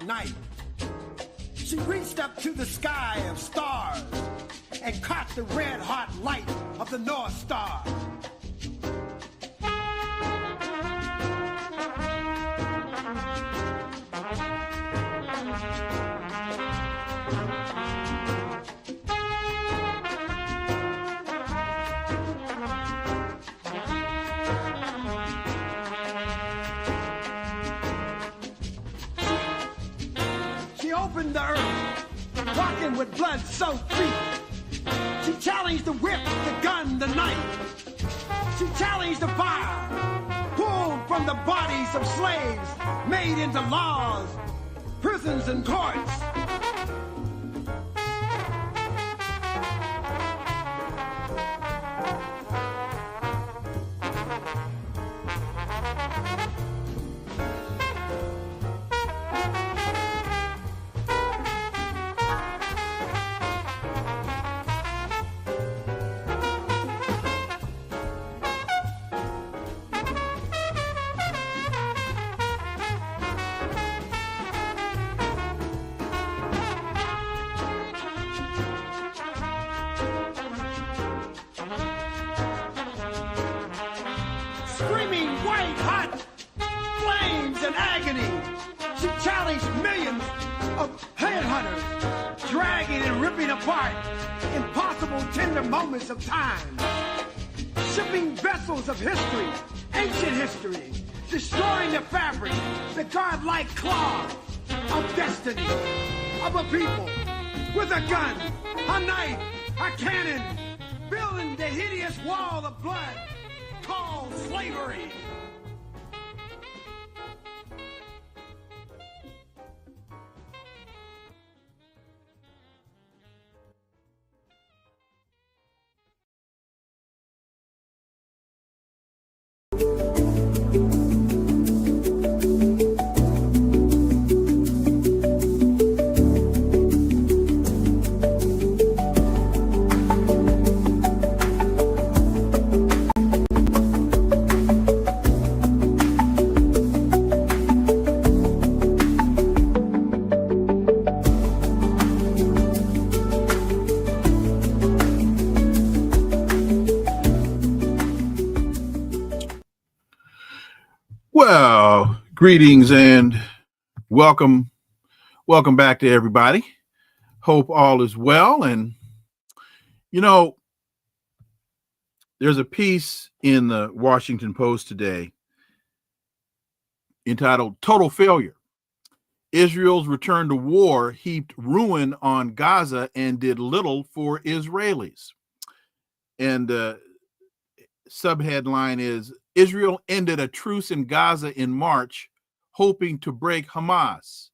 night. She reached up to the sky of stars and caught the red-hot light of the North Star. Opened the earth, walking with blood-soaked feet. She challenged the whip, the gun, the knife. She challenged the fire, pulled from the bodies of slaves, made into laws, prisons, and courts. Screaming white-hot flames and agony, she challenged millions of headhunters, dragging and ripping apart impossible tender moments of time, shipping vessels of history, ancient history, destroying the fabric, the godlike claw of destiny, of a people, with a gun, a knife, a cannon, building the hideous wall of blood called slavery. Well, greetings and welcome back to everybody. Hope all is well. And, there's a piece in the Washington Post today entitled Total Failure. Israel's return to war heaped ruin on Gaza and did little for Israelis. And subheadline is, Israel ended a truce in Gaza in March, hoping to break Hamas.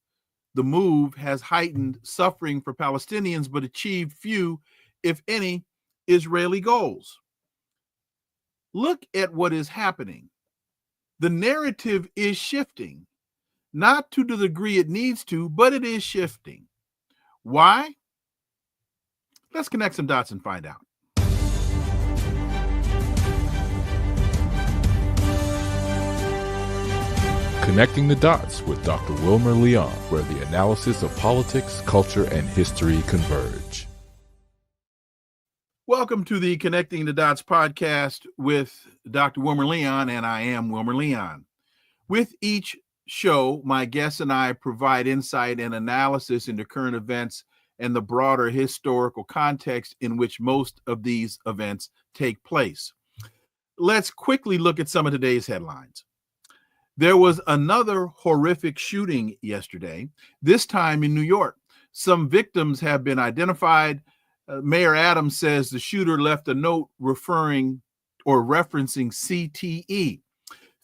The move has heightened suffering for Palestinians, but achieved few, if any, Israeli goals. Look at what is happening. The narrative is shifting, not to the degree it needs to, but it is shifting. Why? Let's connect some dots and find out. Connecting the Dots with Dr. Wilmer Leon, where the analysis of politics, culture, and history converge. Welcome to the Connecting the Dots podcast with Dr. Wilmer Leon, and I am Wilmer Leon. With each show, my guests and I provide insight and analysis into current events and the broader historical context in which most of these events take place. Let's quickly look at some of today's headlines. There was another horrific shooting yesterday, this time in New York. Some victims have been identified. Mayor Adams says the shooter left a note referencing CTE.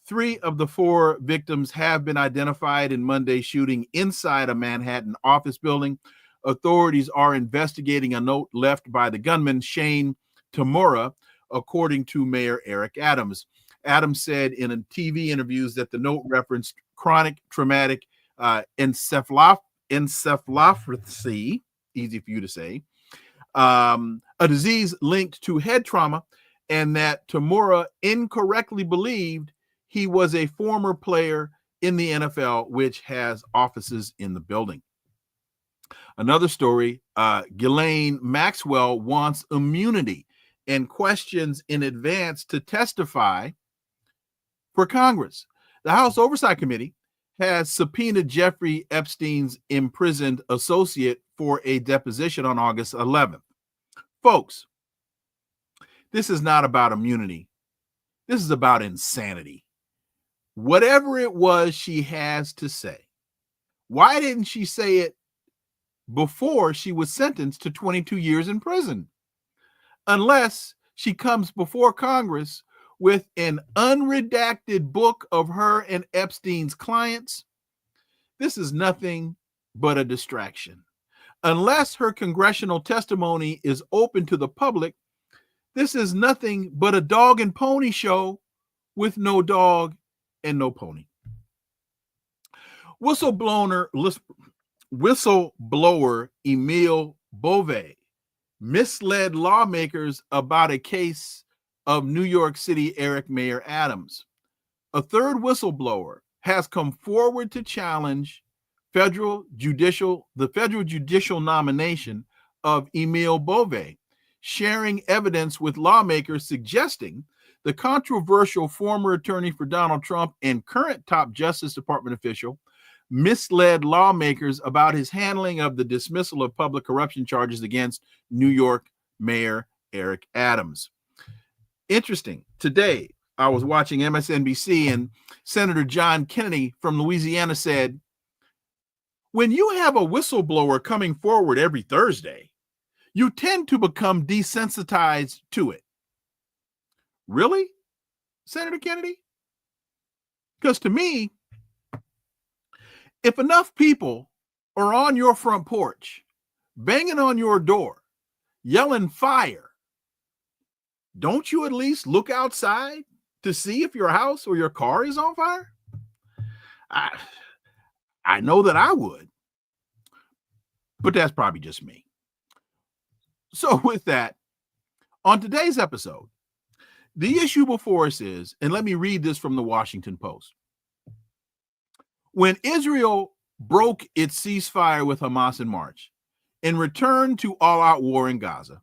3 of the 4 victims have been identified in Monday's shooting inside a Manhattan office building. Authorities are investigating a note left by the gunman, Shane Tamura, according to Mayor Eric Adams. Adams said in a TV interviews that the note referenced chronic traumatic encephalopathy, easy for you to say, a disease linked to head trauma, and that Tamura incorrectly believed he was a former player in the NFL, which has offices in the building. Another story, Ghislaine Maxwell wants immunity and questions in advance to testify for Congress. The House Oversight Committee has subpoenaed Jeffrey Epstein's imprisoned associate for a deposition on August 11th. Folks, this is not about immunity. This is about insanity. Whatever it was she has to say, why didn't she say it before she was sentenced to 22 years in prison? Unless she comes before Congress with an unredacted book of her and Epstein's clients, this is nothing but a distraction. Unless her congressional testimony is open to the public, this is nothing but a dog and pony show with no dog and no pony. Whistleblower Emile Beauvais misled lawmakers about a case of New York City Eric Mayor Adams. A third whistleblower has come forward to challenge the federal judicial nomination of Emile Beauvais, sharing evidence with lawmakers suggesting the controversial former attorney for Donald Trump and current top Justice Department official misled lawmakers about his handling of the dismissal of public corruption charges against New York Mayor Eric Adams. Interesting. Today, I was watching MSNBC and Senator John Kennedy from Louisiana said, when you have a whistleblower coming forward every Thursday, you tend to become desensitized to it. Really, Senator Kennedy? Because to me, if enough people are on your front porch, banging on your door, yelling fire, don't you at least look outside to see if your house or your car is on fire? I know that I would, but that's probably just me. So with that, on today's episode, the issue before us is, and let me read this from the Washington Post. When Israel broke its ceasefire with Hamas in March and returned to all-out war in Gaza,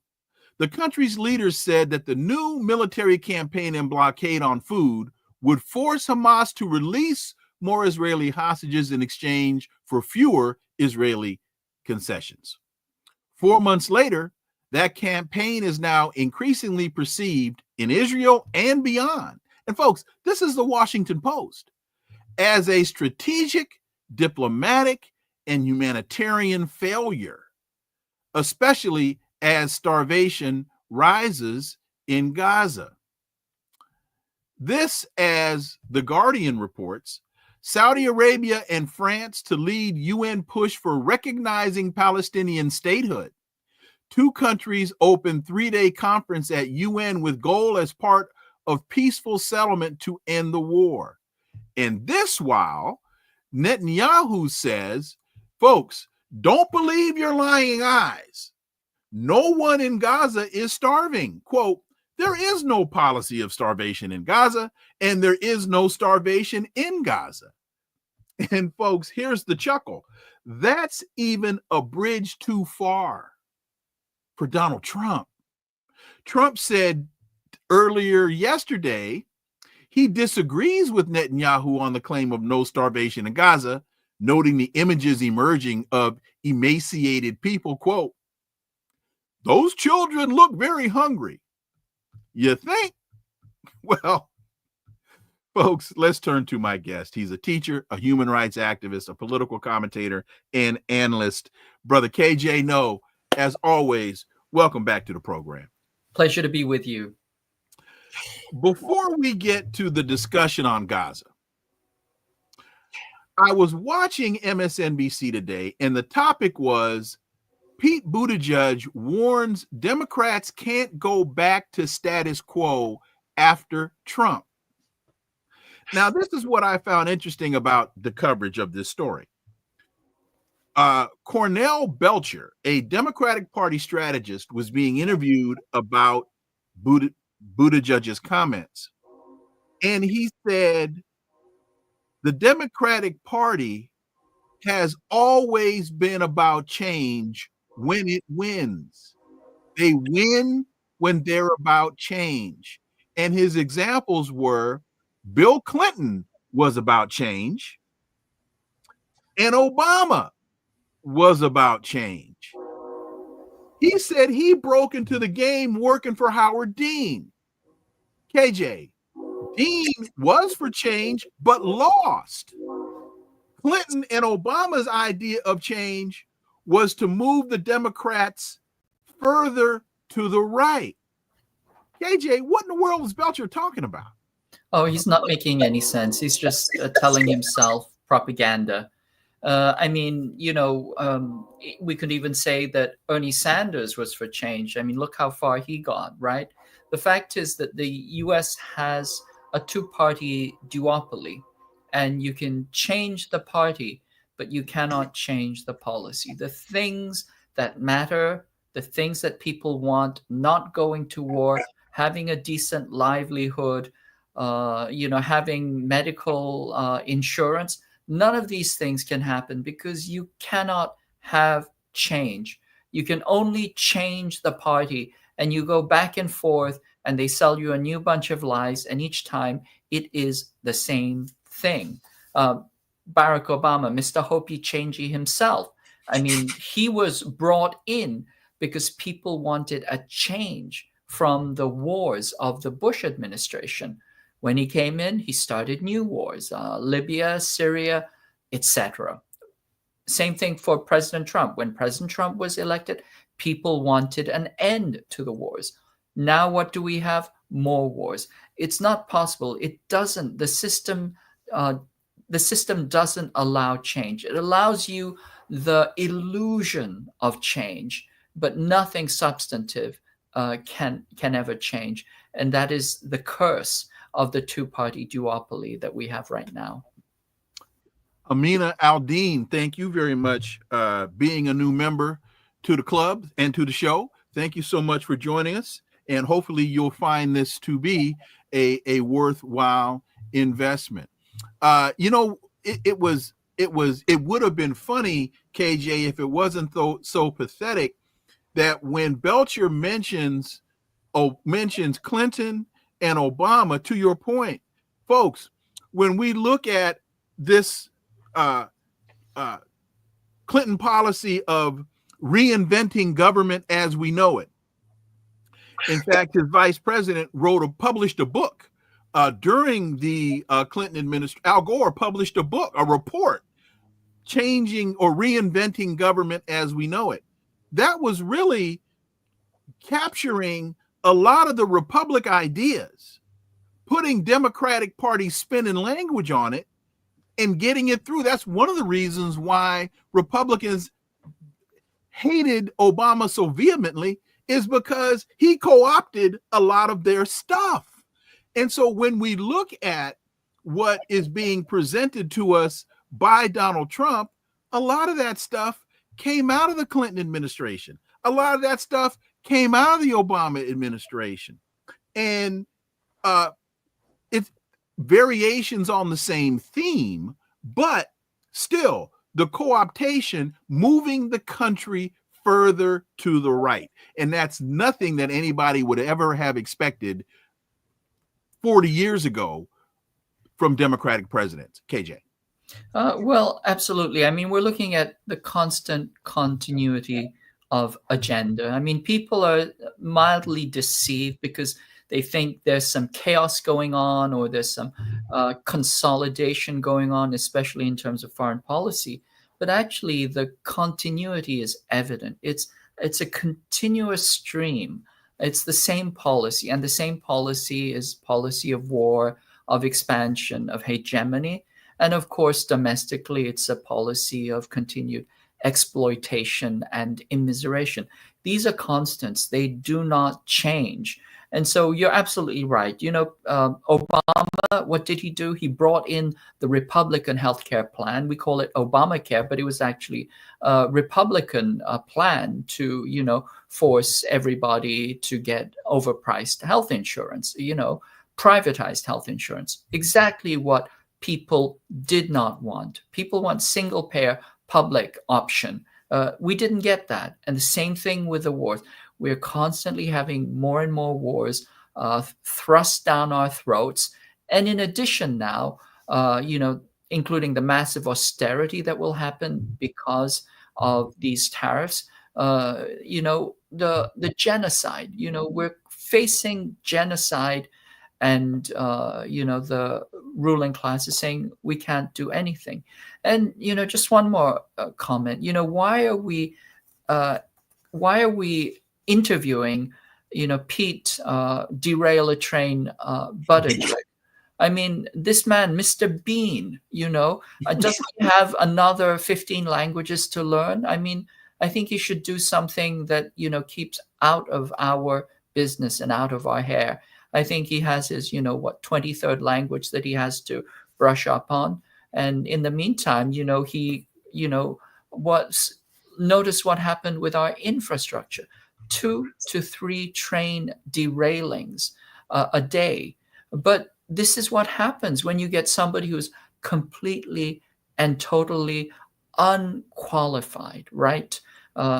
the country's leaders said that the new military campaign and blockade on food would force Hamas to release more Israeli hostages in exchange for fewer Israeli concessions. 4 months later, that campaign is now increasingly perceived in Israel and beyond. And folks, this is the Washington Post, as a strategic, diplomatic, and humanitarian failure, especially as starvation rises in Gaza. This, as The Guardian reports, Saudi Arabia and France to lead UN push for recognizing Palestinian statehood. 2 countries open 3-day conference at UN with goal as part of peaceful settlement to end the war. And this while Netanyahu says, folks, don't believe your lying eyes. No one in Gaza is starving. Quote, there is no policy of starvation in Gaza, and there is no starvation in Gaza. And folks, here's the chuckle. That's even a bridge too far for Donald Trump. Trump said earlier yesterday he disagrees with Netanyahu on the claim of no starvation in Gaza, noting the images emerging of emaciated people. Quote, those children look very hungry. You think? Well, folks, let's turn to my guest. He's a teacher, a human rights activist, a political commentator, and analyst. Brother KJ Noh, as always, welcome back to the program. Pleasure to be with you. Before we get to the discussion on Gaza, I was watching MSNBC today, and the topic was Pete Buttigieg warns Democrats can't go back to status quo after Trump. Now, this is what I found interesting about the coverage of this story. Cornell Belcher, a Democratic Party strategist, was being interviewed about Buttigieg's comments. And he said The Democratic Party has always been about change when it wins. They win when they're about change. And his examples were Bill Clinton was about change, and Obama was about change. He said he broke into the game working for Howard Dean. KJ, Dean was for change, but lost. Clinton and Obama's idea of change was to move the Democrats further to the right. KJ, what in the world is Belcher talking about? Oh, he's not making any sense. He's just telling himself propaganda. I mean, we could even say that Bernie Sanders was for change. I mean, look how far he got, right? The fact is that the US has a two-party duopoly, and you can change the party, but you cannot change the policy. The things that matter, the things that people want, not going to war, having a decent livelihood, having medical insurance, none of these things can happen because you cannot have change. You can only change the party, and you go back and forth and they sell you a new bunch of lies, and each time it is the same thing. Barack Obama, Mr. Hopi Changey himself, I mean, he was brought in because people wanted a change from the wars of the Bush administration. When he came in, he started new wars, Libya, Syria, etc. Same thing for President Trump. When President Trump was elected, people wanted an end to the wars. Now what do we have? More wars. It's not possible. It doesn't. The system doesn't allow change. It allows you the illusion of change, but nothing substantive can ever change. And that is the curse of the two-party duopoly that we have right now. Amina Aldeen, thank you very much. Being a new member to the club and to the show, thank you so much for joining us. And hopefully you'll find this to be a worthwhile investment. It would have been funny, KJ, if it wasn't so pathetic that when Belcher mentions Clinton and Obama, to your point, folks, when we look at this Clinton policy of reinventing government as we know it. In fact, his vice president published a book during the Clinton administration. Al Gore published a report, changing or reinventing government as we know it. That was really capturing a lot of the Republic ideas, putting Democratic Party spin and language on it, and getting it through. That's one of the reasons why Republicans hated Obama so vehemently, is because he co-opted a lot of their stuff. And so when we look at what is being presented to us by Donald Trump, a lot of that stuff came out of the Clinton administration. A lot of that stuff came out of the Obama administration. And it's variations on the same theme, but still the co-optation, moving the country further to the right. And that's nothing that anybody would ever have expected 40 years ago from Democratic presidents. KJ. Well, absolutely. I mean, we're looking at the constant continuity of agenda. I mean, people are mildly deceived because they think there's some chaos going on, or there's some consolidation going on, especially in terms of foreign policy. But actually, the continuity is evident. It's a continuous stream. It's the same policy, and the same policy is policy of war, of expansion, of hegemony. And of course, domestically, it's a policy of continued exploitation and immiseration. These are constants. They do not change. And so you're absolutely right. Obama, what did he do? He brought in the Republican healthcare plan. We call it Obamacare, but it was actually a Republican plan to, force everybody to get overpriced health insurance, privatized health insurance. Exactly what people did not want. People want single-payer public option. We didn't get that. And the same thing with the wars. We're constantly having more and more wars thrust down our throats. And in addition now, including the massive austerity that will happen because of these tariffs, the genocide, we're facing genocide, and the ruling class is saying we can't do anything. And just one more comment. Why are we interviewing Pete derail a train Buttigieg? I mean, this man, Mr. Bean, doesn't he have another 15 languages to learn? I mean, I think he should do something that keeps out of our business and out of our hair. I think he has his 23rd language that he has to brush up on. And in the meantime, notice what happened with our infrastructure. 2 to 3 train derailings a day. But this is what happens when you get somebody who's completely and totally unqualified, right?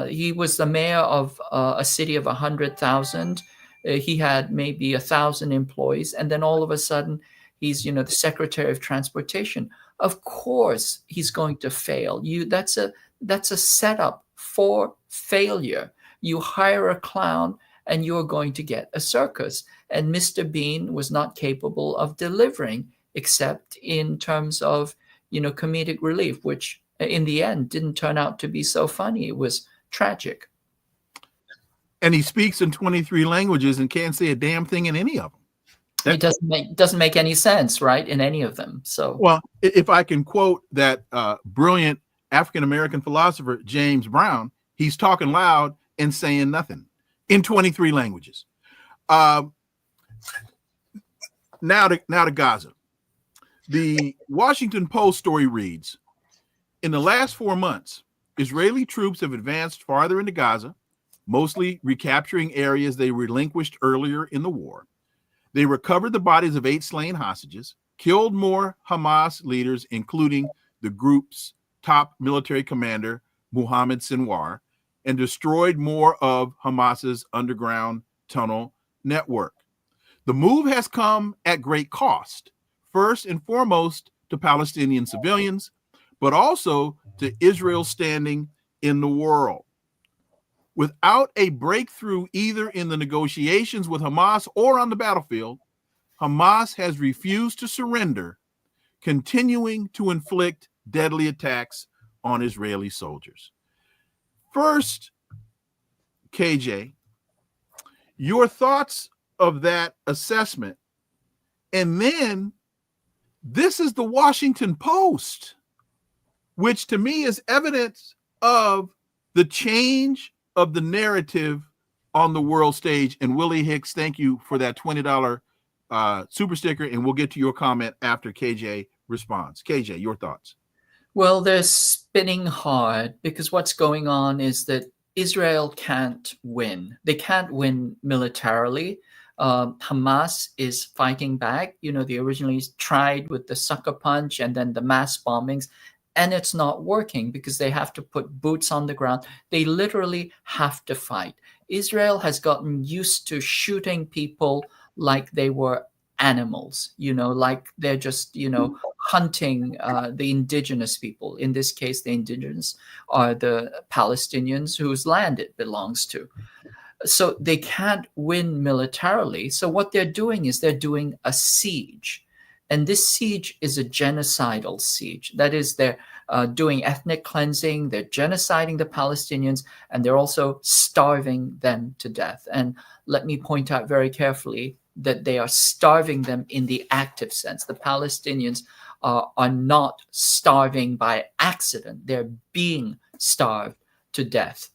He was the mayor of a city of 100,000. He had maybe 1,000 employees, and then all of a sudden he's the Secretary of Transportation. Of course he's going to fail. That's a setup for failure. You hire a clown and you're going to get a circus. And Mr. Bean was not capable of delivering, except in terms of comedic relief, which in the end didn't turn out to be so funny. It was tragic. And he speaks in 23 languages and can't say a damn thing in any of them. It doesn't make any sense, right, in any of them. So, well, if I can quote that brilliant African-American philosopher, James Brown, he's talking loud and saying nothing in 23 languages. Now to Gaza. The Washington Post story reads, in the last 4 months, Israeli troops have advanced farther into Gaza, mostly recapturing areas they relinquished earlier in the war. They recovered the bodies of 8 slain hostages, killed more Hamas leaders, including the group's top military commander, Mohammed Sinwar, and destroyed more of Hamas's underground tunnel network. The move has come at great cost, first and foremost to Palestinian civilians, but also to Israel's standing in the world. Without a breakthrough either in the negotiations with Hamas or on the battlefield, Hamas has refused to surrender, continuing to inflict deadly attacks on Israeli soldiers. First, KJ, your thoughts of that assessment. And then this is the Washington Post, which to me is evidence of the change of the narrative on the world stage. And Willie Hicks, thank you for that $20 super sticker. And we'll get to your comment after KJ responds. KJ, your thoughts. Well, they're spinning hard because what's going on is that Israel can't win. They can't win militarily. Hamas is fighting back. They originally tried with the sucker punch and then the mass bombings, and it's not working because they have to put boots on the ground. They literally have to fight. Israel has gotten used to shooting people like they were animals, like they're just, hunting the indigenous people. In this case, the indigenous are the Palestinians whose land it belongs to. So they can't win militarily. So what they're doing is they're doing a siege. And this siege is a genocidal siege. That is, they're doing ethnic cleansing, they're genociding the Palestinians, and they're also starving them to death. And let me point out very carefully that they are starving them in the active sense. The Palestinians are not starving by accident. They're being starved to death.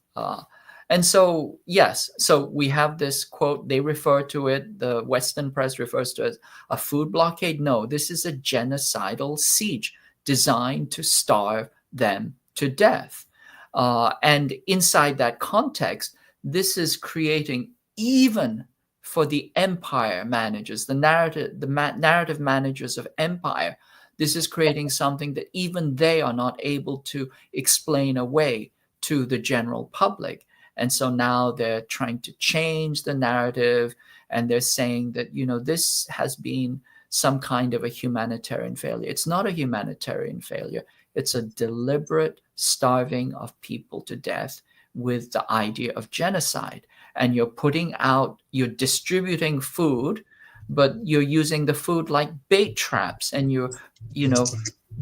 And so, yes, so we have this quote, they refer to it, the Western press refers to it as a food blockade. No, this is a genocidal siege designed to starve them to death. And inside that context, this is creating, even for the empire managers, the narrative managers of empire, This is creating something that even they are not able to explain away to the general public. And so now they're trying to change the narrative, and they're saying that, this has been some kind of a humanitarian failure. It's not a humanitarian failure. It's a deliberate starving of people to death with the idea of genocide. And you're distributing food, but you're using the food like bait traps, and you're,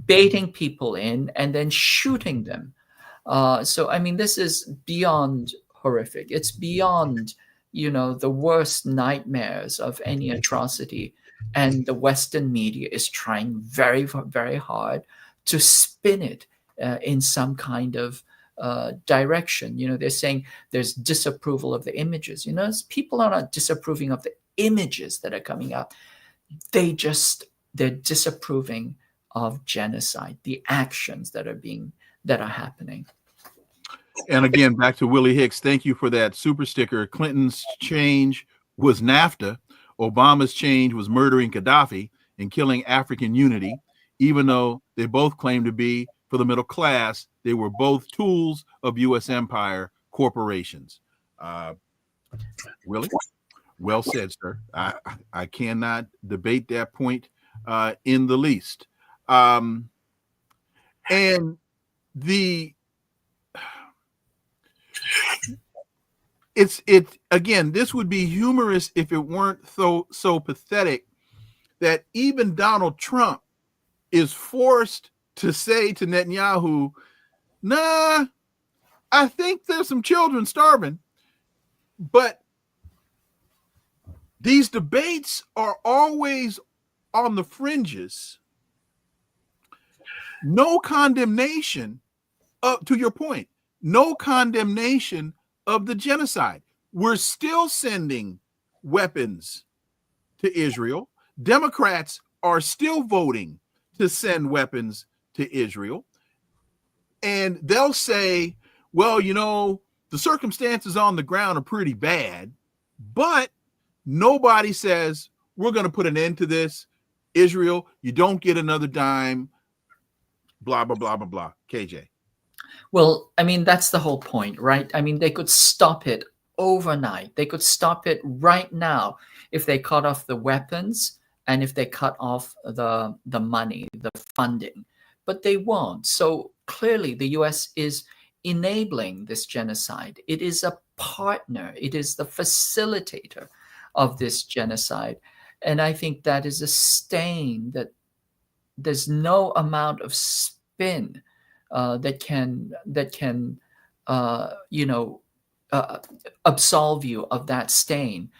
baiting people in and then shooting them. So, I mean, this is beyond horrific. It's beyond, the worst nightmares of any atrocity. And the Western media is trying very, very hard to spin it in some kind of direction. They're saying there's disapproval of the images. People are not disapproving of the images that are coming out. They're disapproving of genocide, the actions that are happening. And again, back to Willie Hicks. Thank you for that super sticker. Clinton's change was NAFTA. Obama's change was murdering Gaddafi and killing African unity. Even though they both claim to be for the middle class, they were both tools of U.S. empire corporations. Willie, well said, sir. I cannot debate that point in the least. And again, this would be humorous if it weren't so pathetic that even Donald Trump is forced to say to Netanyahu, nah, I think there's some children starving. But these debates are always on the fringes. No condemnation, to your point, no condemnation of the genocide. We're still sending weapons to Israel. Democrats are still voting to send weapons to Israel. And they'll say, well, the circumstances on the ground are pretty bad, but nobody says we're going to put an end to this. Israel, you don't get another dime, blah, blah, blah, blah, blah. KJ. Well, I mean, that's the whole point, right? I mean, they could stop it overnight. They could stop it right now if they cut off the weapons and if they cut off the money, the funding. But they won't. So clearly the US is enabling this genocide. It is a partner. It is the facilitator of this genocide. And I think that is a stain that there's no amount of spin that can absolve you of that stain.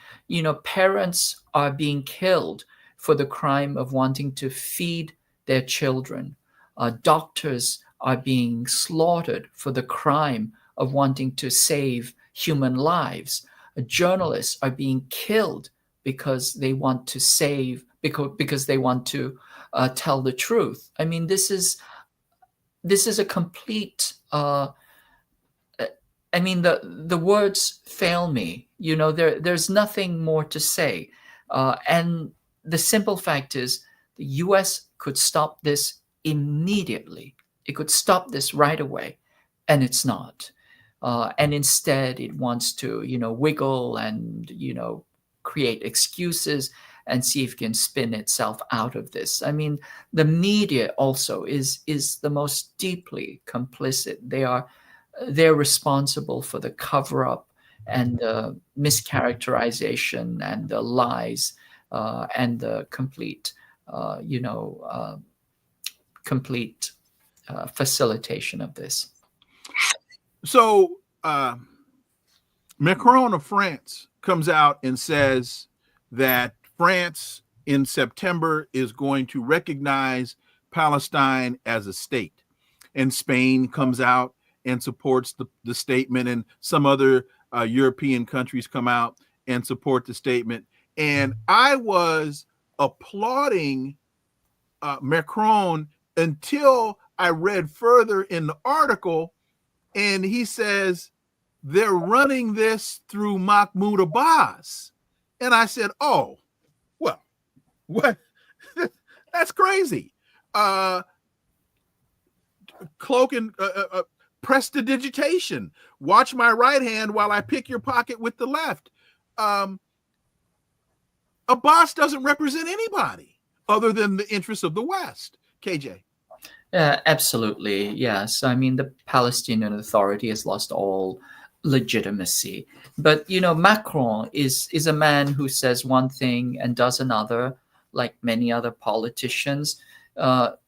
Parents are being killed for the crime of wanting to feed their children. Doctors are being slaughtered for the crime of wanting to save human lives. Journalists are being killed because they want to because they want to tell the truth. I mean, this is a complete. I mean, the words fail me. There's nothing more to say. And the simple fact is, the U.S. could stop this immediately. It could stop this right away, and it's not. And instead, it wants to, wiggle and, create excuses and see if it can spin itself out of this. I mean, the media also is the most deeply complicit. They're responsible for the cover-up and the mischaracterization and the lies and the complete, facilitation of this. So Macron of France comes out and says that France in September is going to recognize Palestine as a state. And Spain comes out and supports the statement, and some other European countries come out and support the statement. And I was applauding Macron until I read further in the article, and he says they're running this through Mahmoud Abbas. And I said, oh, well, what? That's crazy. cloak and prestidigitation. Watch my right hand while I pick your pocket with the left. A boss doesn't represent anybody other than the interests of the West. KJ. Absolutely, yes. I mean, the Palestinian Authority has lost all legitimacy. But, Macron is a man who says one thing and does another, like many other politicians.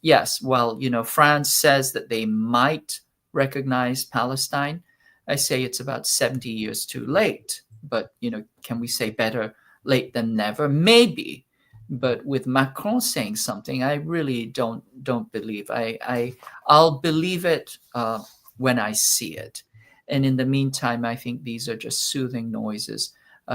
Yes, well, France says that they might recognize Palestine. I say it's about 70 years too late. But, can we say better late than never? Maybe. But with Macron saying something, I really don't believe. I'll believe it when I see it. And in the meantime, I think these are just soothing noises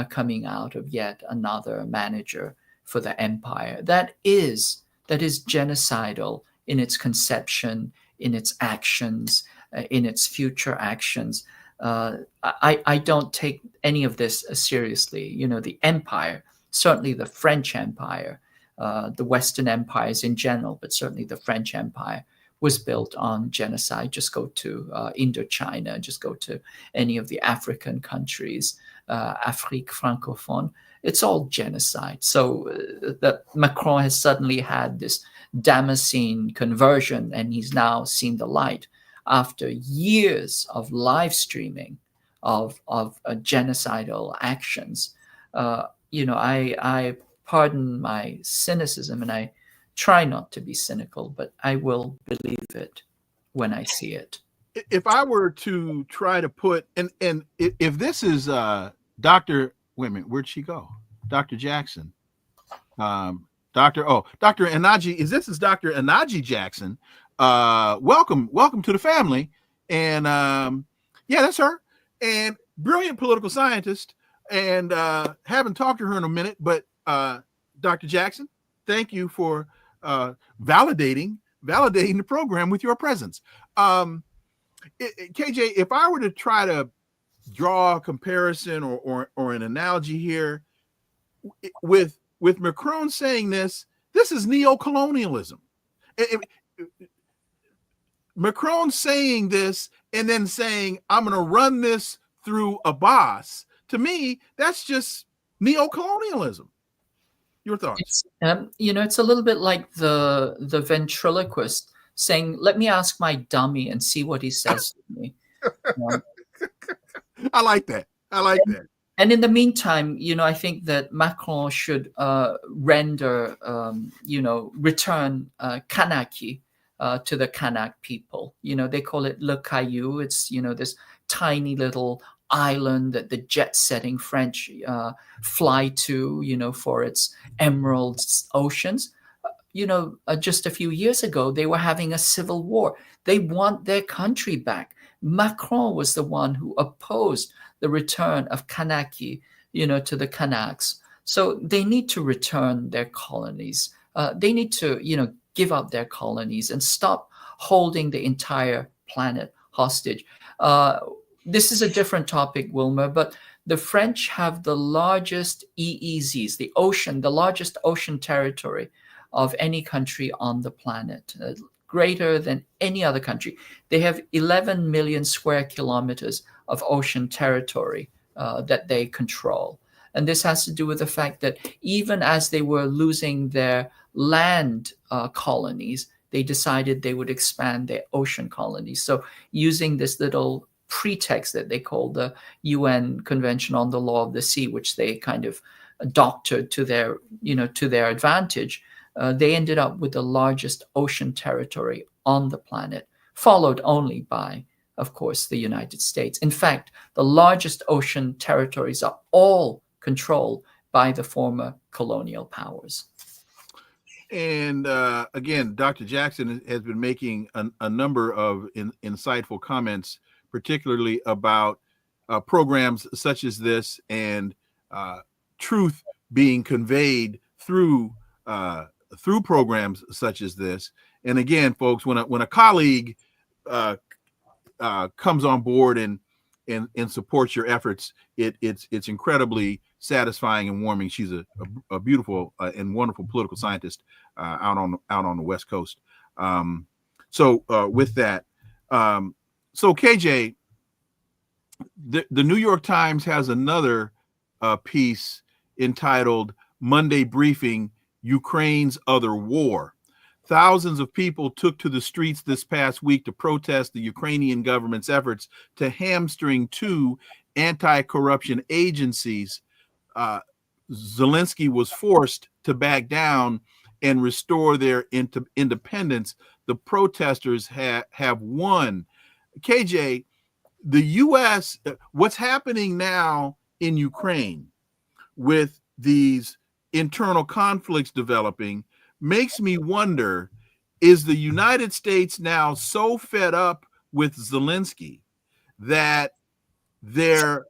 coming out of yet another manager for the empire that is genocidal in its conception, in its actions, in its future actions. I don't take any of this seriously. The empire, certainly the French Empire, the Western empires in general, but certainly the French Empire was built on genocide. Just go to Indochina, just go to any of the African countries, Afrique francophone. It's all genocide. So that Macron has suddenly had this Damascene conversion, and he's now seen the light after years of live streaming of genocidal actions. I pardon my cynicism, and I try not to be cynical, but I will believe it when I see it. If I were to try to put, and if this is Dr. Wait a minute, where'd she go? Dr. Jackson. Dr. Enaji, this is Dr. Enaji Jackson. Welcome to the family. And yeah, that's her. And brilliant political scientist. And haven't talked to her in a minute, but Dr. Jackson, thank you for validating the program with your presence. KJ, if I were to try to draw a comparison or an analogy here with Macron saying this is neocolonialism. Macron saying this and then saying, I'm going to run this through a boss. To me, that's just neocolonialism. Your thoughts? It's a little bit like the ventriloquist saying, let me ask my dummy and see what he says to me. I like that. And in the meantime, I think that Macron should return Kanaki to the Kanak people. They call it Le Caillou. It's, this tiny little island that the jet-setting French fly to, for its emerald oceans. Just a few years ago, they were having a civil war. They want their country back. Macron was the one who opposed the return of Kanaki, to the Kanaks. So they need to return their colonies. They need to, give up their colonies and stop holding the entire planet hostage. This is a different topic, Wilmer, but the French have the largest EEZs, the largest ocean territory of any country on the planet, greater than any other country. They have 11 million square kilometers of ocean territory that they control. And this has to do with the fact that even as they were losing their land colonies, they decided they would expand their ocean colonies. So using this little pretext that they call the UN Convention on the Law of the Sea, which they kind of doctored to their advantage, they ended up with the largest ocean territory on the planet, followed only by, of course, the United States. In fact, the largest ocean territories are all controlled by the former colonial powers. And again, Dr. Jackson has been making a number of insightful comments, particularly about programs such as this and truth being conveyed through programs such as this. And again, folks, when a colleague comes on board and supports your efforts, it's incredibly satisfying and warming. She's a beautiful and wonderful political scientist out on the West Coast. With that, so KJ, the New York Times has another piece entitled Monday Briefing, Ukraine's Other War. Thousands of people took to the streets this past week to protest the Ukrainian government's efforts to hamstring two anti-corruption agencies. Zelensky was forced to back down and restore their independence. The protesters have won. KJ, the U.S., what's happening now in Ukraine with these internal conflicts developing makes me wonder, is the United States now so fed up with Zelensky that they're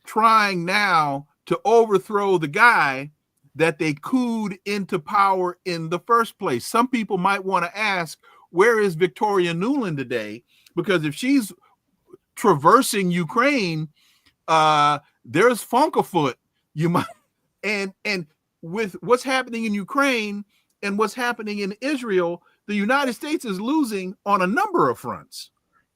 trying now to overthrow the guy that they cooed into power in the first place? Some people might want to ask, where is Victoria Nuland today? Because if she's traversing Ukraine, there's funk afoot. You might, and with what's happening in Ukraine and what's happening in Israel, the United States is losing on a number of fronts.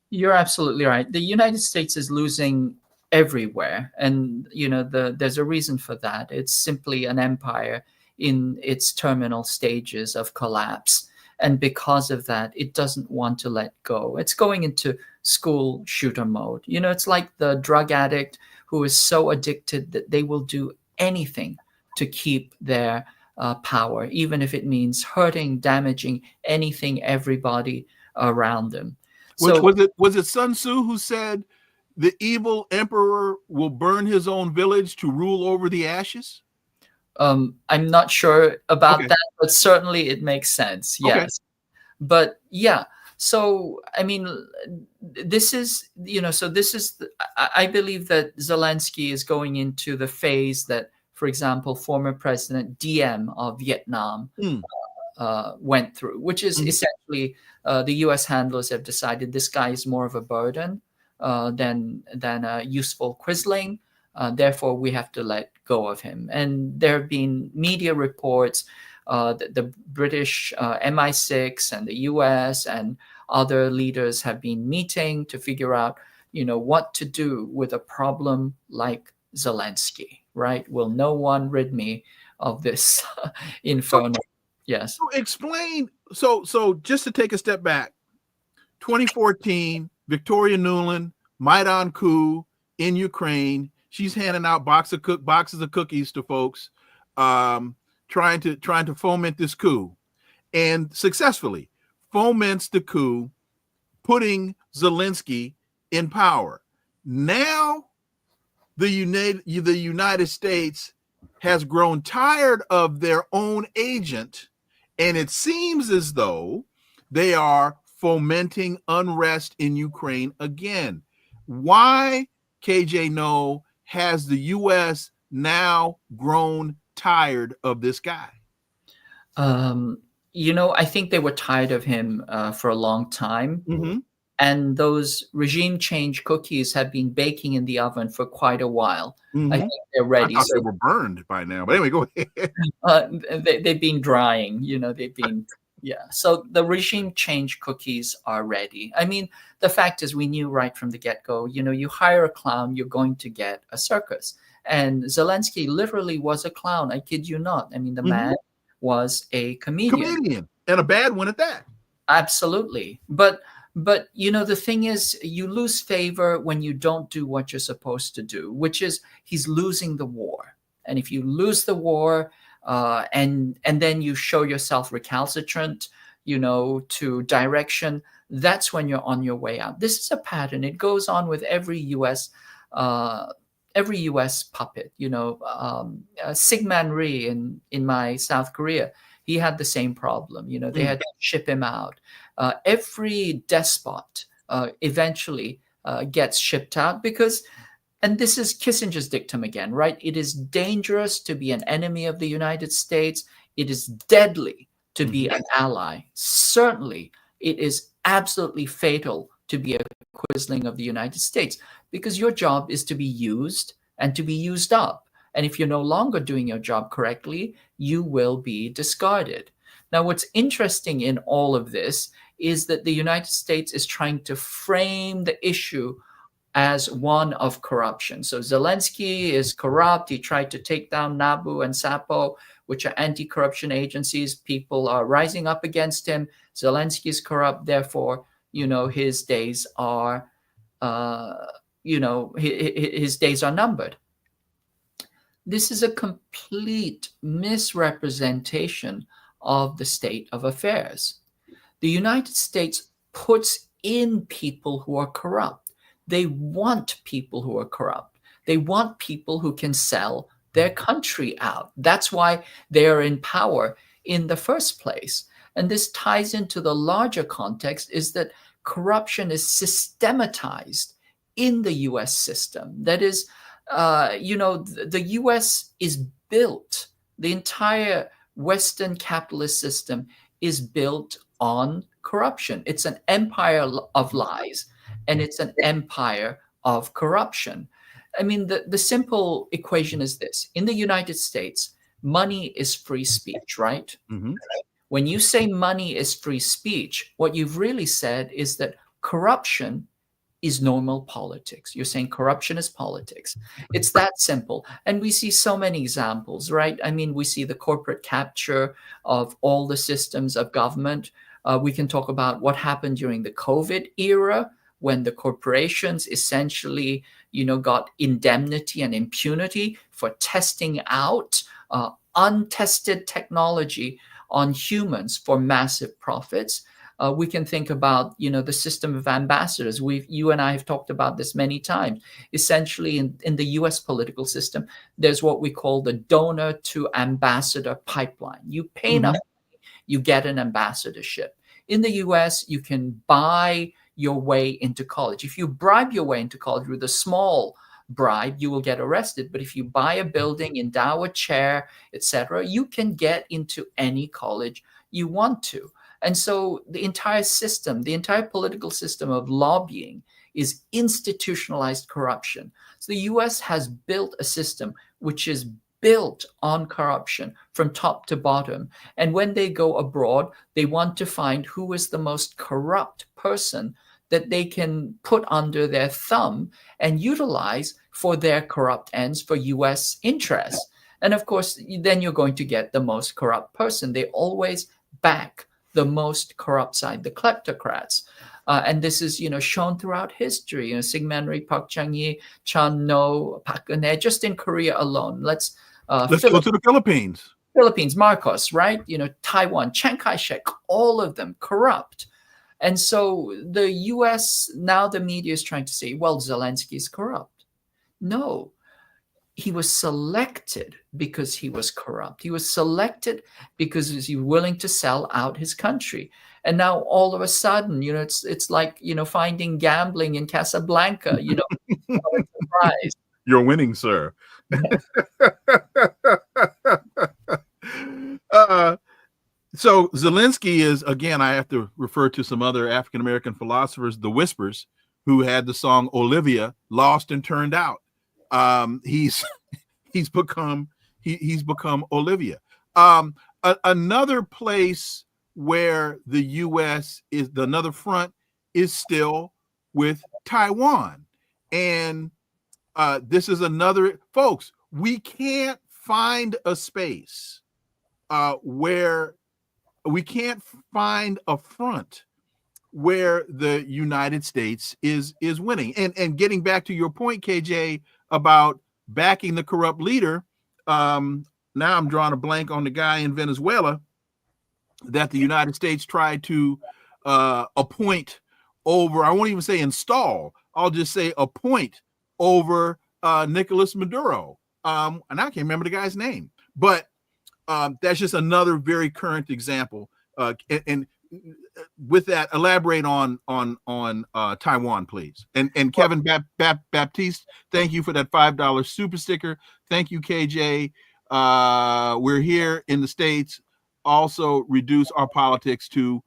You're absolutely right. The United States is losing everywhere, and there's a reason for that. It's simply an empire in its terminal stages of collapse, and because of that, it doesn't want to let go. It's going into school shooter mode. It's like the drug addict who is so addicted that they will do anything to keep their power, even if it means hurting, damaging anything, everybody around them. Was it Sun Tzu who said the evil emperor will burn his own village to rule over the ashes? I'm not sure about that, but certainly it makes sense. Yes. Okay. But yeah, so I mean, this is, I believe that Zelensky is going into the phase that, for example, former President Diem of Vietnam went through, which is essentially the U.S. handlers have decided this guy is more of a burden than a useful quisling. Therefore, we have to let go of him. And there have been media reports that the British MI6 and the U.S. and other leaders have been meeting to figure out, what to do with a problem like Zelensky. Right? Will no one rid me of this inferno? Yes. So explain. So just to take a step back, 2014, Victoria Nuland, Maidan coup in Ukraine. She's handing out boxes of cookies to folks, trying to foment this coup, and successfully foments the coup, putting Zelensky in power. Now, the United States has grown tired of their own agent, and it seems as though they are fomenting unrest in Ukraine again. Why, KJ Noh, has the U.S. now grown tired of this guy? I think they were tired of him for a long time. Mm-hmm. And those regime change cookies have been baking in the oven for quite a while. Mm-hmm. I think they're ready. I thought they were burned by now. But anyway, go ahead. They've been drying. They've been, yeah. So the regime change cookies are ready. I mean, the fact is we knew right from the get-go, you hire a clown, you're going to get a circus. And Zelensky literally was a clown. I kid you not. I mean, the man was a comedian. And a bad one at that. Absolutely. But the thing is, you lose favor when you don't do what you're supposed to do, which is he's losing the war. And if you lose the war and then you show yourself recalcitrant, to direction, that's when you're on your way out. This is a pattern. It goes on with every U.S. puppet. Syngman Rhee in my South Korea, he had the same problem. They had to ship him out. Every despot eventually gets shipped out because, and this is Kissinger's dictum again, right? It is dangerous to be an enemy of the United States. It is deadly to be an ally. Certainly, it is absolutely fatal to be a quisling of the United States because your job is to be used and to be used up. And if you're no longer doing your job correctly, you will be discarded. Now, what's interesting in all of this is that the United States is trying to frame the issue as one of corruption. So Zelensky is corrupt. He tried to take down NABU and SAPO, which are anti-corruption agencies. People are rising up against him. Zelensky is corrupt. Therefore, his days are, his days are numbered. This is a complete misrepresentation of the state of affairs. The United States puts in people who are corrupt. They want people who are corrupt. They want people who can sell their country out. That's why they are in power in the first place. And this ties into the larger context, is that corruption is systematized in the US system. That is, the US is built, the entire Western capitalist system is built on corruption. It's an empire of lies, and it's an empire of corruption. I mean, the simple equation is this. In the United States, money is free speech, right? Mm-hmm. When you say money is free speech, what you've really said is that corruption is normal politics. You're saying corruption is politics. It's that simple. And we see so many examples, right? I mean, we see the corporate capture of all the systems of government. We can talk about what happened during the COVID era, when the corporations essentially, got indemnity and impunity for testing out untested technology on humans for massive profits. We can think about, the system of ambassadors. You and I have talked about this many times. Essentially, in the US political system, there's what we call the donor to ambassador pipeline. You pay enough money, you get an ambassadorship. In the US, you can buy your way into college. If you bribe your way into college with a small bribe, you will get arrested. But if you buy a building, endow a chair, etc., you can get into any college you want to. And so the entire system, the entire political system of lobbying is institutionalized corruption. So the US has built a system which is built on corruption from top to bottom. And when they go abroad, they want to find who is the most corrupt person that they can put under their thumb and utilize for their corrupt ends, for US interests. And of course, then you're going to get the most corrupt person. They always back the most corrupt side, the kleptocrats. And this is, shown throughout history. Syngman Rhee, Park Chung-hee, Chan Noh, Park Geun-hye, just in Korea alone. Let's go to the Philippines. Philippines, Marcos, right? Taiwan, Chiang Kai-shek, all of them corrupt. And so the US, now the media is trying to say, well, Zelensky is corrupt. No, he was selected because he was corrupt. He was selected because he was willing to sell out his country. And now all of a sudden, it's like, finding gambling in Casablanca, surprise. You're winning, sir. So Zelensky is, again, I have to refer to some other African-American philosophers, the Whispers, who had the song Olivia, Lost and Turned Out. He's become Olivia. Another place where the U.S. is, another front is still with Taiwan. And this is another, folks, we can't find a space where we can't find a front where the United States is winning. And getting back to your point, KJ, about backing the corrupt leader, now I'm drawing a blank on the guy in Venezuela that the United States tried to appoint over, I won't even say install, I'll just say appoint over Nicolas Maduro. And I can't remember the guy's name, but that's just another very current example. And with that, elaborate on Taiwan, please. And Kevin Baptiste, thank you for that $5 super sticker. Thank you, KJ. We're here in the States. Also reduce our politics to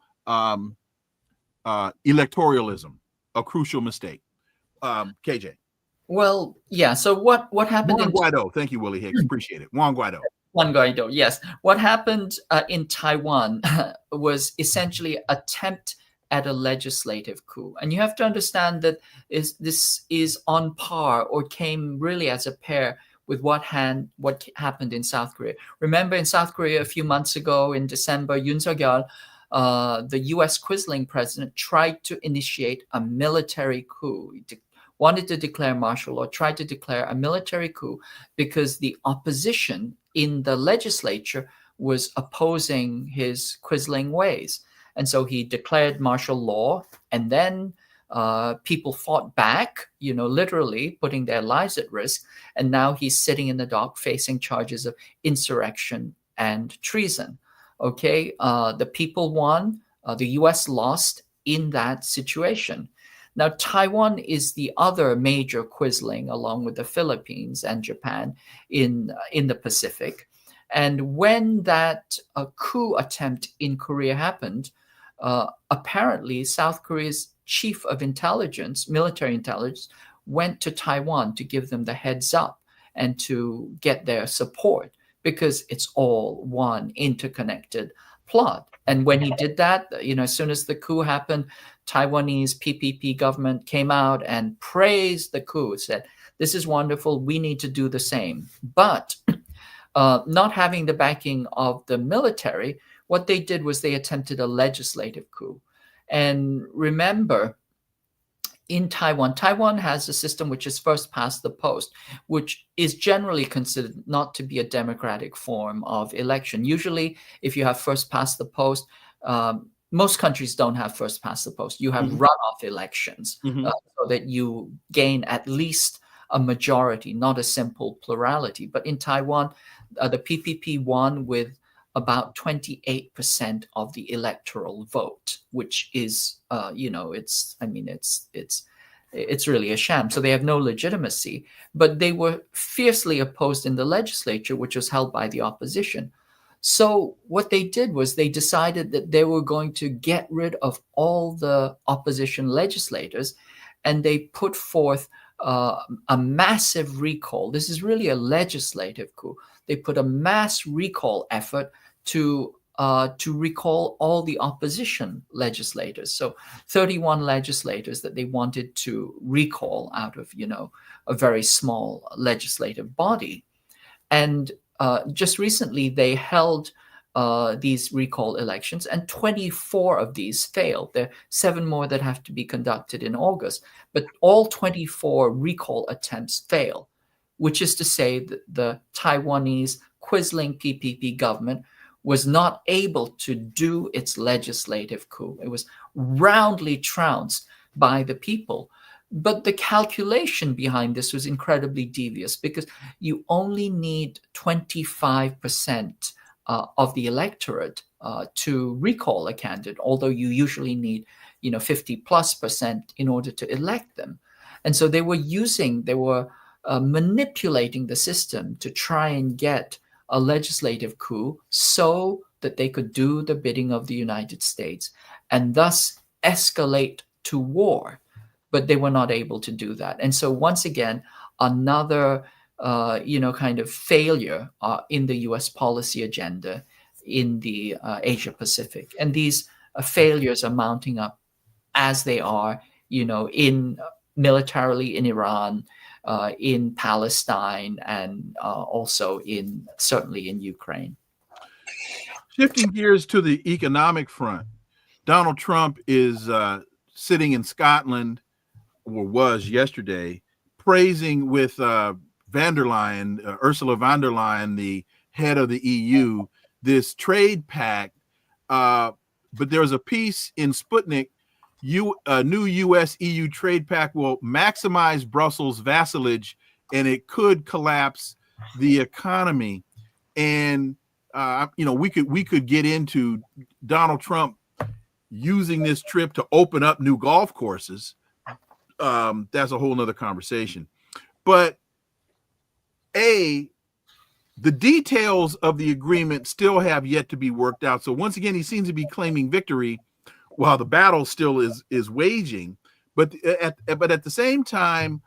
electoralism, a crucial mistake. KJ. Well, yeah. So what happened? Juan Guaido. Thank you, Willie Hicks. Appreciate it. Juan Guaido. Juan Guaido, yes. What happened in Taiwan was essentially attempt at a legislative coup. And you have to understand that this is on par or came really as a pair with what happened in South Korea. Remember in South Korea a few months ago in December, Yoon Suk-yeol, the US quisling president, tried to initiate a military coup. He wanted to declare martial law, tried to declare a military coup because the opposition in the legislature was opposing his quisling ways. And so he declared martial law, and then people fought back, literally putting their lives at risk. And now he's sitting in the dock facing charges of insurrection and treason. Okay, the people won, the US lost in that situation. Now, Taiwan is the other major quisling, along with the Philippines and Japan in the Pacific. And when that coup attempt in Korea happened, apparently South Korea's chief of intelligence, military intelligence, went to Taiwan to give them the heads up and to get their support, because it's all one interconnected plot. And when he did that, as soon as the coup happened, Taiwanese PPP government came out and praised the coup, said, this is wonderful, we need to do the same. But not having the backing of the military, what they did was they attempted a legislative coup. And remember, in Taiwan has a system which is first past the post, which is generally considered not to be a democratic form of election. Usually, if you have first past the post, most countries don't have first past the post. You have runoff elections so that you gain at least a majority, not a simple plurality. But in Taiwan, the PPP won with about 28% of the electoral vote, which is, it's really a sham. So they have no legitimacy, but they were fiercely opposed in the legislature, which was held by the opposition. So what they did was they decided that they were going to get rid of all the opposition legislators, and they put forth a massive recall. This is really a legislative coup. They put a mass recall effort to recall all the opposition legislators. So 31 legislators that they wanted to recall out of, a very small legislative body. And just recently they held these recall elections, and 24 of these failed. There are 7 more that have to be conducted in August, but all 24 recall attempts fail, which is to say that the Taiwanese quisling PPP government was not able to do its legislative coup. It was roundly trounced by the people. But the calculation behind this was incredibly devious, because you only need 25% of the electorate to recall a candidate, although you usually need 50+% in order to elect them. And so they were manipulating the system to try and get a legislative coup so that they could do the bidding of the United States and thus escalate to war. But they were not able to do that. And so once again, another kind of failure in the US policy agenda in the Asia Pacific. And these failures are mounting up as they are, in militarily in Iran, in Palestine, and also certainly in Ukraine. Shifting gears to the economic front, Donald Trump is sitting in Scotland, or was yesterday, praising with Ursula von der Leyen, the head of the EU, this trade pact. But there was a piece in Sputnik, a new US-EU trade pact will maximize Brussels' vassalage, and it could collapse the economy. And we could get into Donald Trump using this trip to open up new golf courses. That's a whole nother conversation. But the details of the agreement still have yet to be worked out. So once again, he seems to be claiming victory while the battle still is waging. But at the same time,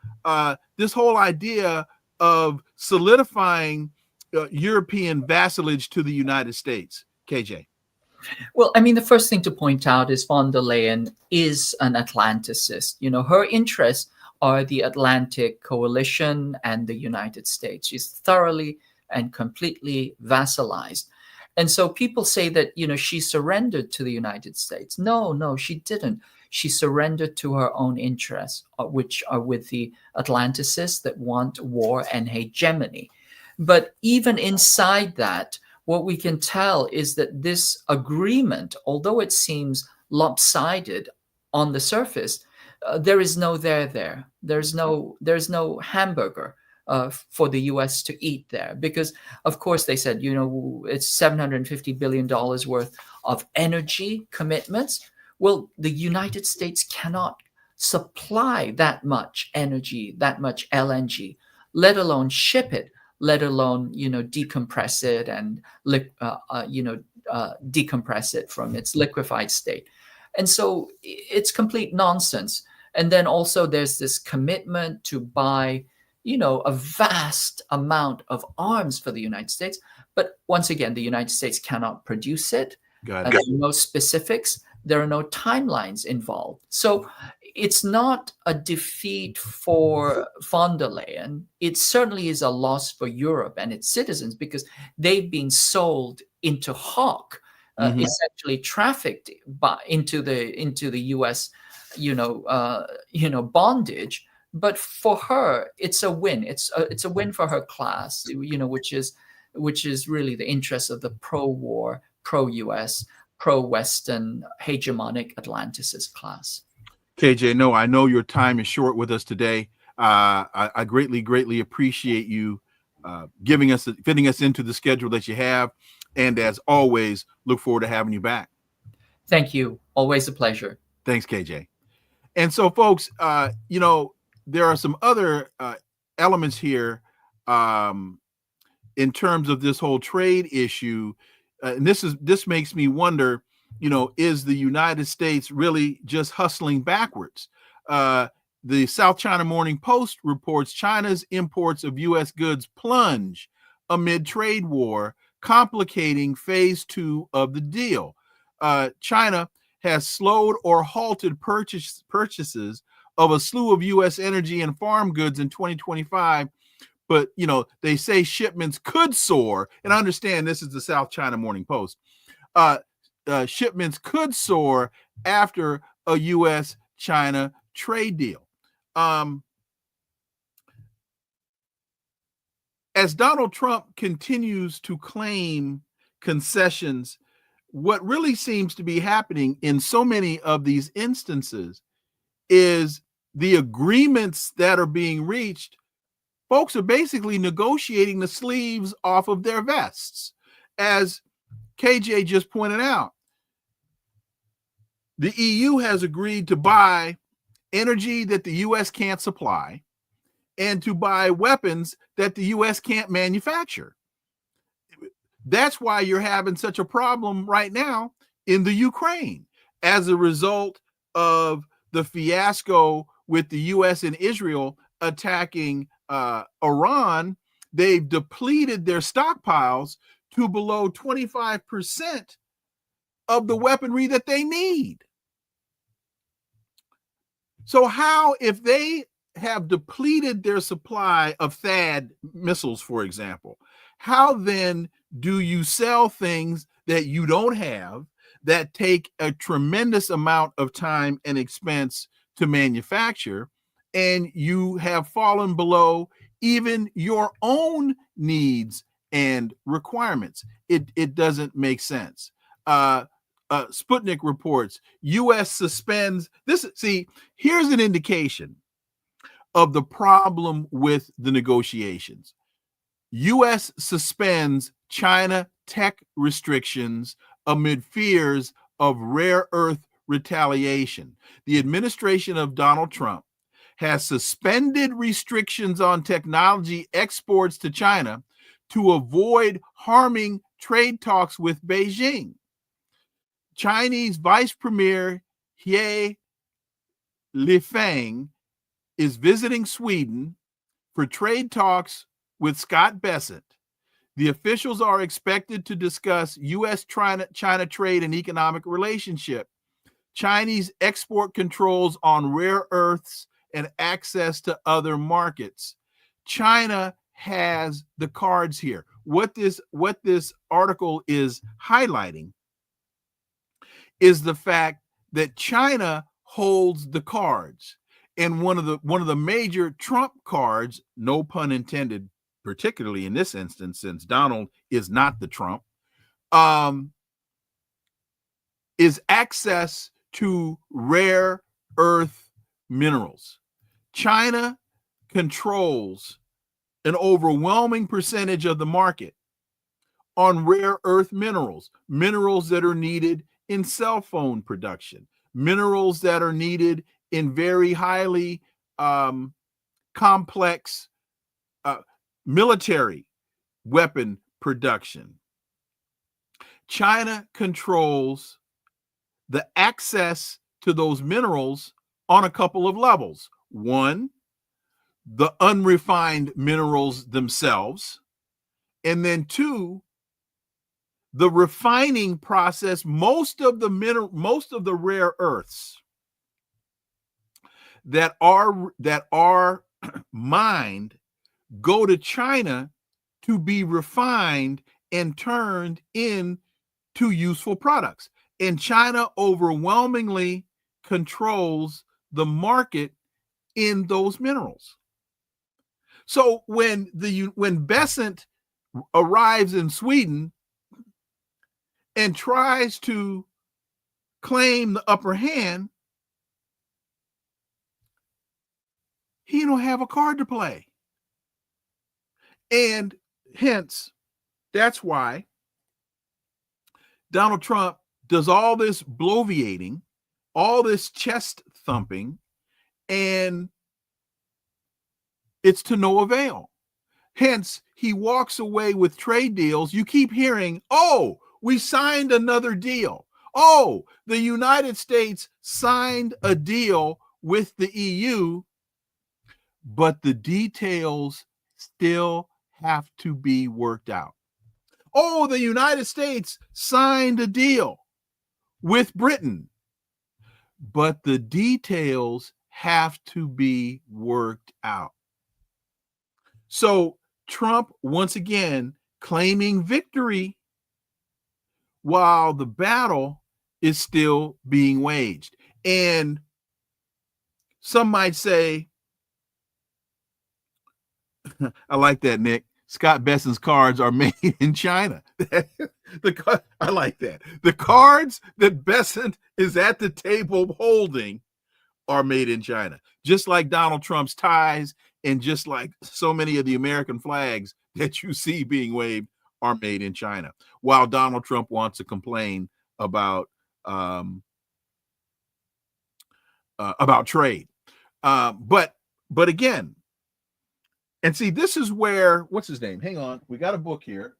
this whole idea of solidifying European vassalage to the United States, KJ? Well, I mean, the first thing to point out is von der Leyen is an Atlanticist. You know, her interests are the Atlantic coalition and the United States. She's thoroughly and completely vassalized. And so people say that, you know, she surrendered to the United States. No, she didn't. She surrendered to her own interests, which are with the Atlanticists that want war and hegemony. But even inside that, what we can tell is that this agreement, although it seems lopsided on the surface, there is no there. There's no hamburger for the U.S. to eat there, because, of course, they said, you know, it's $750 billion worth of energy commitments. Well, the United States cannot supply that much energy, that much LNG, let alone ship it, let alone, you know, decompress it and, decompress it from its liquefied state. And so it's complete nonsense. And then also there's this commitment to buy, you know, a vast amount of arms for the United States. But once again, the United States cannot produce it. There are no specifics. There are no timelines involved. So it's not a defeat for von der Leyen. It certainly is a loss for Europe and its citizens, because they've been sold into hawk, essentially trafficked into the U.S. Bondage. But for her, it's a win. It's a win for her class, you know, which is really the interest of the pro-war, pro-U.S., pro-Western, hegemonic Atlanticist class. KJ Noh, I know your time is short with us today. I greatly appreciate you fitting us into the schedule that you have. And as always, look forward to having you back. Thank you. Always a pleasure. Thanks, KJ. And so, folks, you know, there are some other elements here in terms of this whole trade issue. And this makes me wonder, you know, is the United States really just hustling backwards? The South China Morning Post reports China's imports of U.S. goods plunge amid trade war, complicating phase 2 of the deal. China has slowed or halted purchases of a slew of U.S. energy and farm goods in 2025. But, you know, they say shipments could soar. And I understand this is the South China Morning Post. Shipments could soar after a U.S.-China trade deal. As Donald Trump continues to claim concessions, what really seems to be happening in so many of these instances is the agreements that are being reached. Folks are basically negotiating the sleeves off of their vests. As KJ just pointed out, the EU has agreed to buy energy that the U.S. can't supply and to buy weapons that the U.S. can't manufacture. That's why you're having such a problem right now in the Ukraine as a result of the fiasco with the U.S. and Israel attacking Iran. They've depleted their stockpiles to below 25% of the weaponry that they need. So how, if they have depleted their supply of THAAD missiles, for example, how then do you sell things that you don't have, that take a tremendous amount of time and expense to manufacture, and you have fallen below even your own needs and requirements? It doesn't make sense. Sputnik reports U.S. suspends this. See, here's an indication of the problem with the negotiations. U.S. suspends China tech restrictions amid fears of rare earth retaliation. The administration of Donald Trump has suspended restrictions on technology exports to China to avoid harming trade talks with Beijing. Chinese Vice Premier He Lifeng is visiting Sweden for trade talks with Scott Bessent. The officials are expected to discuss U.S.-China trade and economic relationship, Chinese export controls on rare earths and access to other markets. China has the cards here. What this article is highlighting is the fact that China holds the cards. And one of the major Trump cards, no pun intended, particularly in this instance, since Donald is not the Trump, is access to rare earth minerals. China controls an overwhelming percentage of the market on rare earth minerals, minerals that are needed in cell phone production, minerals that are needed in very highly complex military weapon production. China controls the access to those minerals on a couple of levels. One, the unrefined minerals themselves, and then two, the refining process. Most of the rare earths that are mined go to China to be refined and turned into useful products. And China overwhelmingly controls the market in those minerals. So when Besant arrives in Sweden and tries to claim the upper hand, he don't have a card to play. And hence, that's why Donald Trump does all this bloviating, all this chest thumping, and it's to no avail. Hence, he walks away with trade deals. You keep hearing, oh, we signed another deal. Oh, the United States signed a deal with the EU, but the details still have to be worked out. Oh, the United States signed a deal with Britain, but the details have to be worked out. So Trump, once again, claiming victory while the battle is still being waged. And some might say, I like that, Nick. Scott Besson's cards are made in China. I like that. The cards that Besson is at the table holding are made in China. Just like Donald Trump's ties and just like so many of the American flags that you see being waved are made in China. While Donald Trump wants to complain about trade. But again, and see, this is where, what's his name? Hang on. We got a book here.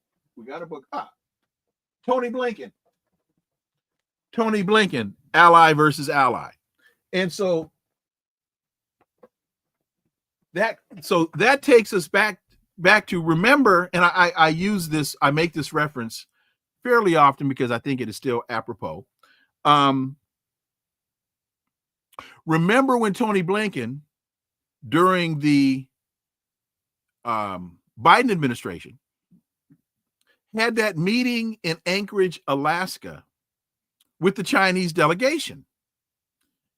Tony Blinken. Tony Blinken, ally versus ally. And so that takes us back to remember, and I use this, I make this reference fairly often because I think it is still apropos. Remember when Tony Blinken, during the Biden administration, had that meeting in Anchorage, Alaska with the Chinese delegation.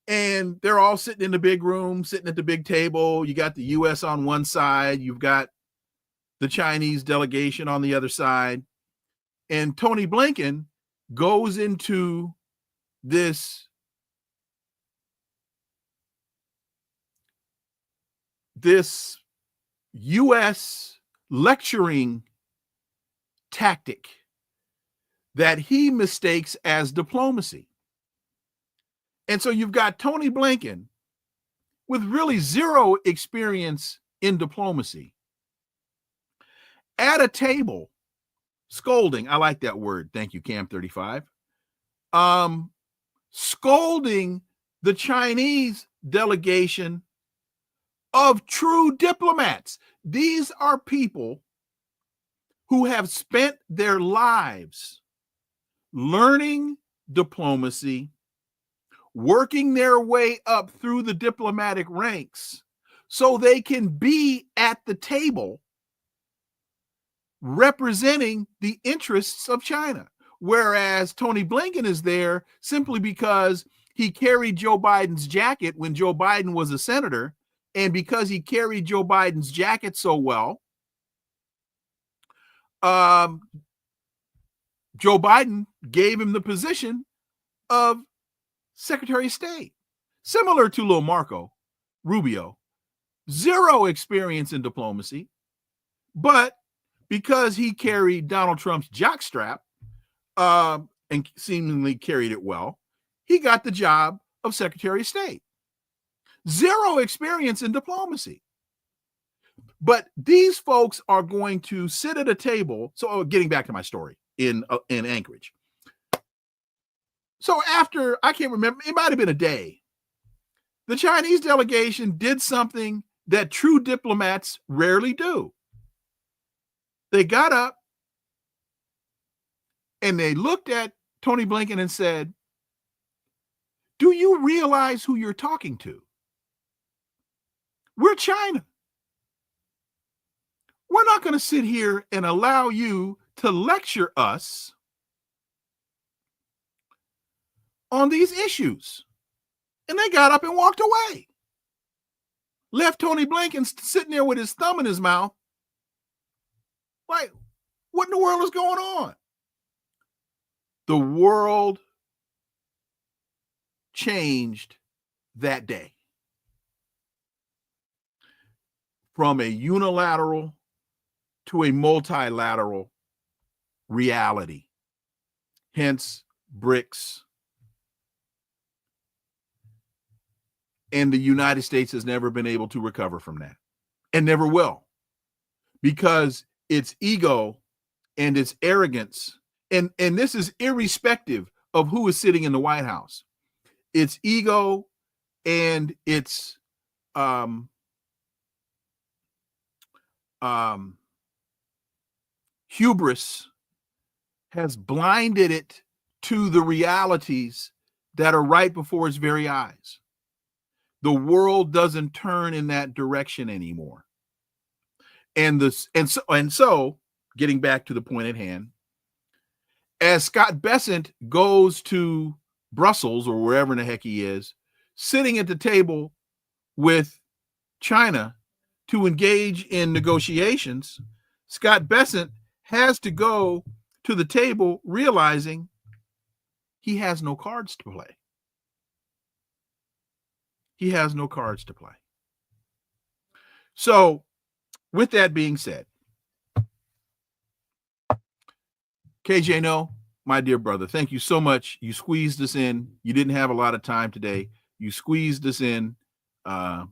And they're all sitting in the big room, sitting at the big table. You got the U.S. on one side. You've got the Chinese delegation on the other side. And Tony Blinken goes into this U.S. lecturing tactic that he mistakes as diplomacy. And so you've got Tony Blinken with really zero experience in diplomacy at a table scolding. I like that word. Thank you, Cam 35. Scolding the Chinese delegation of true diplomats. These are people who have spent their lives learning diplomacy, working their way up through the diplomatic ranks so they can be at the table representing the interests of China. Whereas Tony Blinken is there simply because he carried Joe Biden's jacket when Joe Biden was a senator, and because he carried Joe Biden's jacket so well, Joe Biden gave him the position of Secretary of State, similar to Lil Marco Rubio. Zero experience in diplomacy, but because he carried Donald Trump's jockstrap and seemingly carried it well, he got the job of Secretary of State. Zero experience in diplomacy. But these folks are going to sit at a table. So getting back to my story in Anchorage. So after, I can't remember, it might have been a day, the Chinese delegation did something that true diplomats rarely do. They got up and they looked at Tony Blinken and said, "Do you realize who you're talking to? We're China. We're not going to sit here and allow you to lecture us on these issues." And they got up and walked away. Left Tony Blinken sitting there with his thumb in his mouth. Like, what in the world is going on? The world changed that day from a unilateral to a multilateral reality. Hence, BRICS. And the United States has never been able to recover from that, and never will, because its ego and its arrogance, and this is irrespective of who is sitting in the White House, its ego and its hubris has blinded it to the realities that are right before its very eyes. The world doesn't turn in that direction anymore. And so getting back to the point at hand, as Scott Bessent goes to Brussels or wherever in the heck he is, sitting at the table with China to engage in negotiations, Scott Bessent has to go to the table realizing he has no cards to play. He has no cards to play. So, with that being said, KJ Noh, my dear brother, thank you so much. You squeezed us in. You didn't have a lot of time today. You squeezed us in. I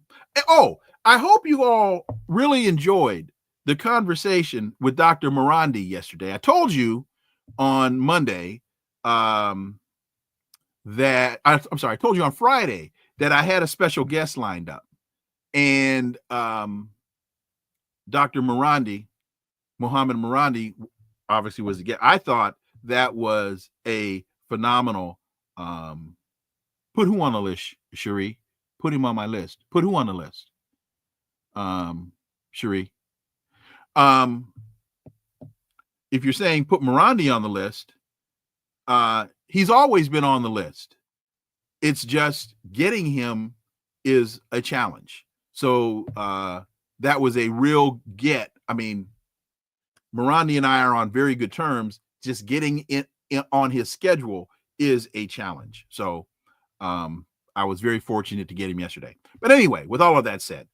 hope you all really enjoyed the conversation with Dr. Morandi yesterday. I told you on Monday I told you on Friday that I had a special guest lined up, and Dr. Morandi, Mohammed Morandi, obviously was the guest. I thought that was a phenomenal. Put who on the list, Cherie? Put him on my list. Put who on the list? Cherie. If you're saying put Morandi on the list, he's always been on the list. It's just getting him is a challenge. So that was a real get. I mean, Morandi and I are on very good terms. Just getting it on his schedule is a challenge. So I was very fortunate to get him yesterday. But anyway, with all of that said,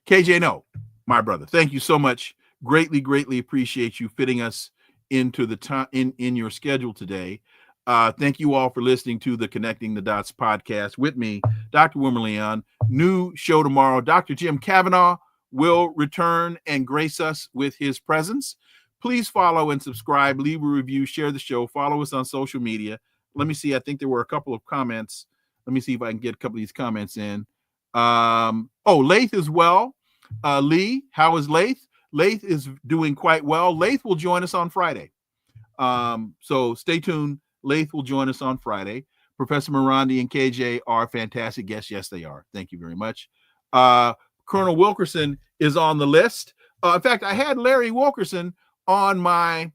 KJ Noh, my brother, thank you so much. Greatly, greatly appreciate you fitting us into the time in your schedule today. Thank you all for listening to the Connecting the Dots podcast with me, Dr. Wilmer Leon. New show tomorrow. Dr. Jim Kavanaugh will return and grace us with his presence. Please follow and subscribe, leave a review, share the show, follow us on social media. Let me see. I think there were a couple of comments. Let me see if I can get a couple of these comments in. Lath as well. Lee, how is Lath? Lath is doing quite well. Lath will join us on Friday. So stay tuned. Lath will join us on Friday. Professor Morandi and KJ are fantastic guests. Yes, they are. Thank you very much. Colonel Wilkerson is on the list. In fact, I had Larry Wilkerson on my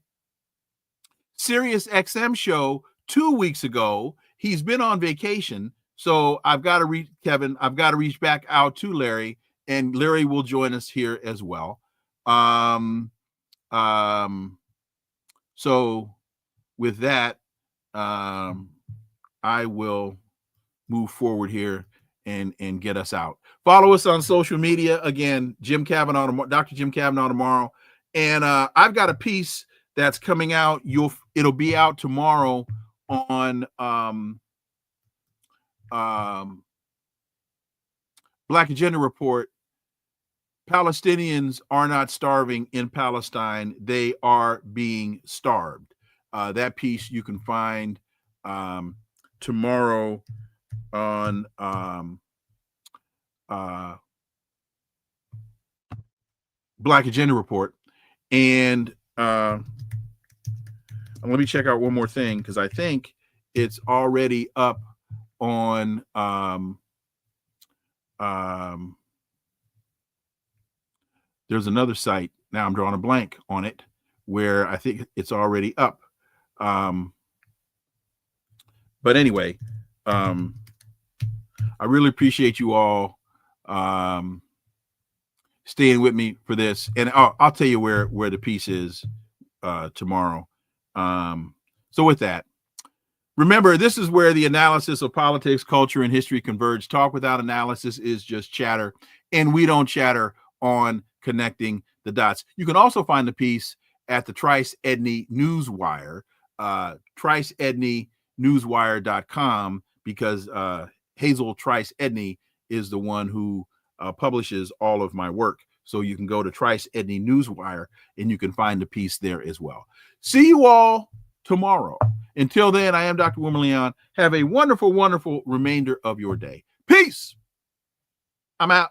Sirius XM show 2 weeks ago. He's been on vacation. So I've got to reach Kevin. I've got to reach back out to Larry, and Larry will join us here as well. So with that, I will move forward here and get us out. Follow us on social media. Again, Jim Kavanaugh, Dr. Jim Kavanaugh tomorrow. And I've got a piece that's coming out. It'll be out tomorrow on Black Agenda Report. Palestinians are not starving in Palestine. They are being starved. That piece you can find tomorrow on Black Agenda Report. And let me check out one more thing, because I think it's already up on there's another site, now I'm drawing a blank on it, where I think it's already up. But anyway, I really appreciate you all staying with me for this. And I'll tell you where the piece is tomorrow. So with that, remember, this is where the analysis of politics, culture, and history converge. Talk without analysis is just chatter, and we don't chatter on connecting the dots. You can also find the piece at the Trice Edney Newswire, triceedneynewswire.com, because Hazel Trice Edney is the one who publishes all of my work. So you can go to Trice Edney Newswire and you can find the piece there as well. See you all tomorrow. Until then, I am Dr. Wilmer Leon. Have a wonderful, wonderful remainder of your day. Peace. I'm out.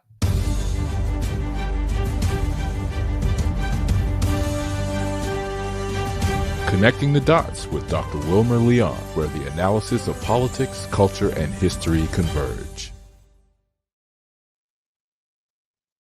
Connecting the Dots with Dr. Wilmer Leon, where the analysis of politics, culture, and history converge.